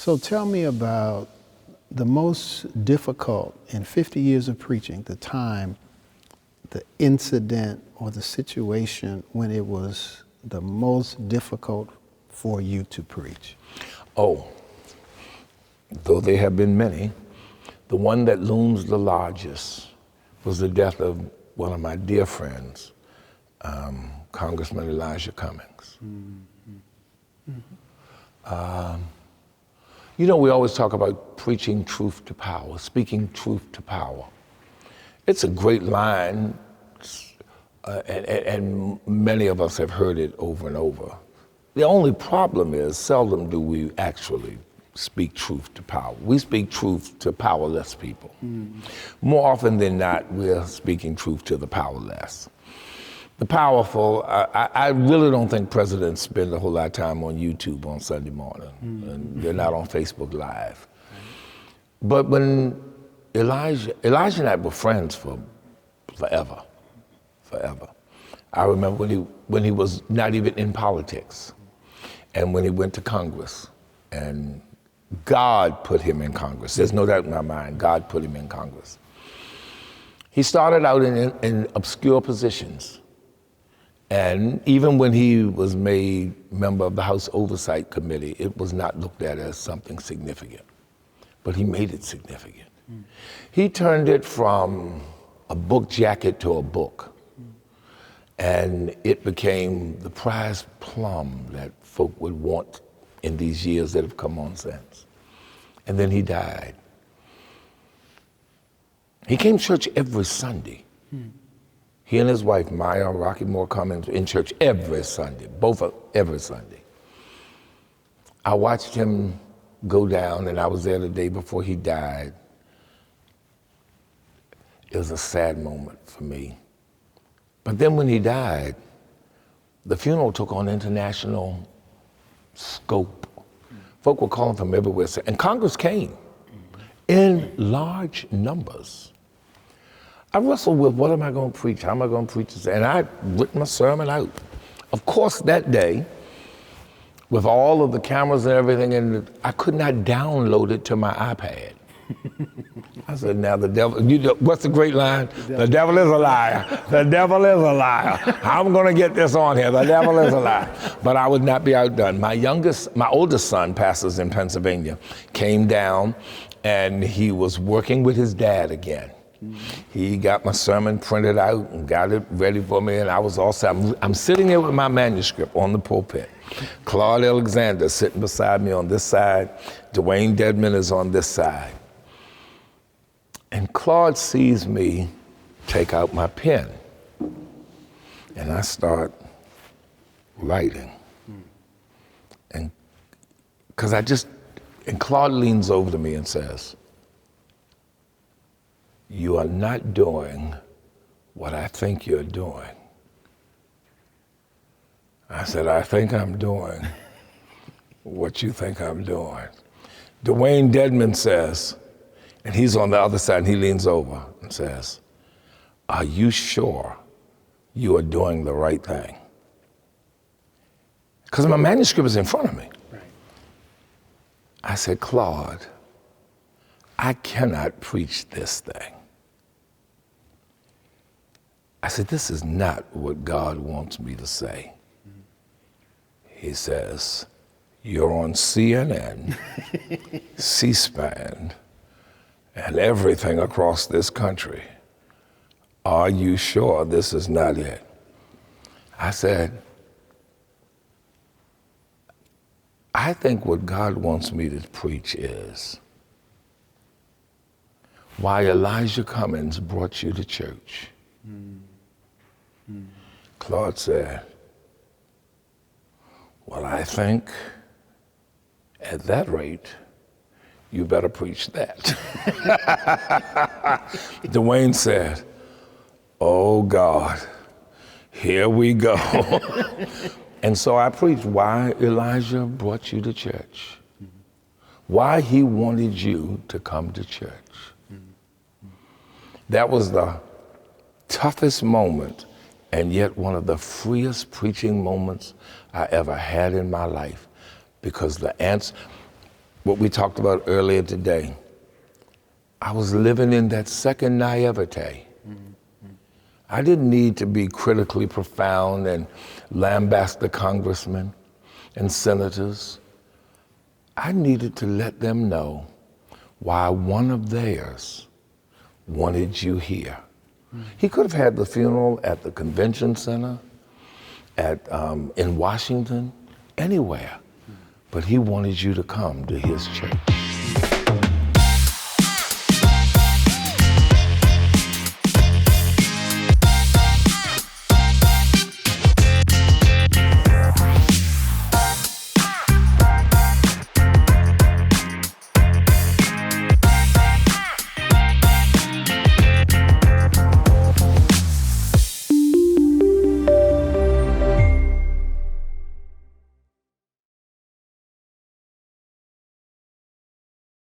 So tell me about the most difficult in 50 years of preaching, the time, the incident or the situation when it was the most difficult for you to preach. Oh, though there have been many, the one that looms the largest was the death of one of my dear friends, Congressman Elijah Cummings. Mm-hmm. Mm-hmm. You know, we always talk about preaching truth to power, speaking truth to power. It's a great line, and many of us have heard it over and over. The only problem is seldom do we actually speak truth to power. We speak truth to powerless people. Mm. More often than not, we're speaking truth to the powerless. The powerful, I really don't think presidents spend a whole lot of time on YouTube on Sunday morning, and they're not on Facebook Live. But when Elijah and I were friends for forever. I remember when he was not even in politics, and when he went to Congress, and God put him in Congress. There's no doubt in my mind, God put him in Congress. He started out in obscure positions. And even when he was made member of the House Oversight Committee, it was not looked at as something significant. But he made it significant. Mm. He turned it from a book jacket to a book. And it became the prized plum that folk would want in these years that have come on since. And then he died. He came to church every Sunday. Mm. He and his wife, Maya Rocky Moore Cummings, in church every Sunday, every Sunday. I watched him go down, and I was there the day before he died. It was a sad moment for me. But then when he died, the funeral took on international scope. Folk were calling from everywhere, and Congress came in large numbers. I wrestled with what am I going to preach? How am I going to preach this? And I written my sermon out. Of course, that day, with all of the cameras and everything, and I could not download it to my iPad. I said, now the devil, what's the great line? The devil is a liar. The devil is a liar. I'm going to get this on here. The devil is a liar. But I would not be outdone. My oldest son, pastors in Pennsylvania, came down, and he was working with his dad again. He got my sermon printed out and got it ready for me, and I was all set. I'm sitting there with my manuscript on the pulpit. Claude Alexander sitting beside me on this side. Dwayne Dedman is on this side. And Claude sees me take out my pen, and I start writing. And Claude leans over to me and says, "You are not doing what I think you're doing." I said, "I think I'm doing what you think I'm doing." Dwayne Dedman says, and he's on the other side, and he leans over and says, "Are you sure you are doing the right thing?" Because my manuscript is in front of me. Right. I said, "Claude, I cannot preach this thing." I said, "This is not what God wants me to say." He says, "You're on CNN, C-SPAN, and everything across this country. Are you sure this is not it?" I said, "I think what God wants me to preach is why Elijah Cummings brought you to church." Claude said, "Well, I think at that rate, you better preach that." Dwayne said, "Oh God, here we go." And so I preached why Elijah brought you to church, why he wanted you to come to church. That was the toughest moment, and yet one of the freest preaching moments I ever had in my life, because the answer, what we talked about earlier today. I was living in that second naivete. I didn't need to be critically profound and lambast the congressmen and senators. I needed to let them know why one of theirs wanted you here. He could have had the funeral at the convention center, in Washington, anywhere, but he wanted you to come to his church.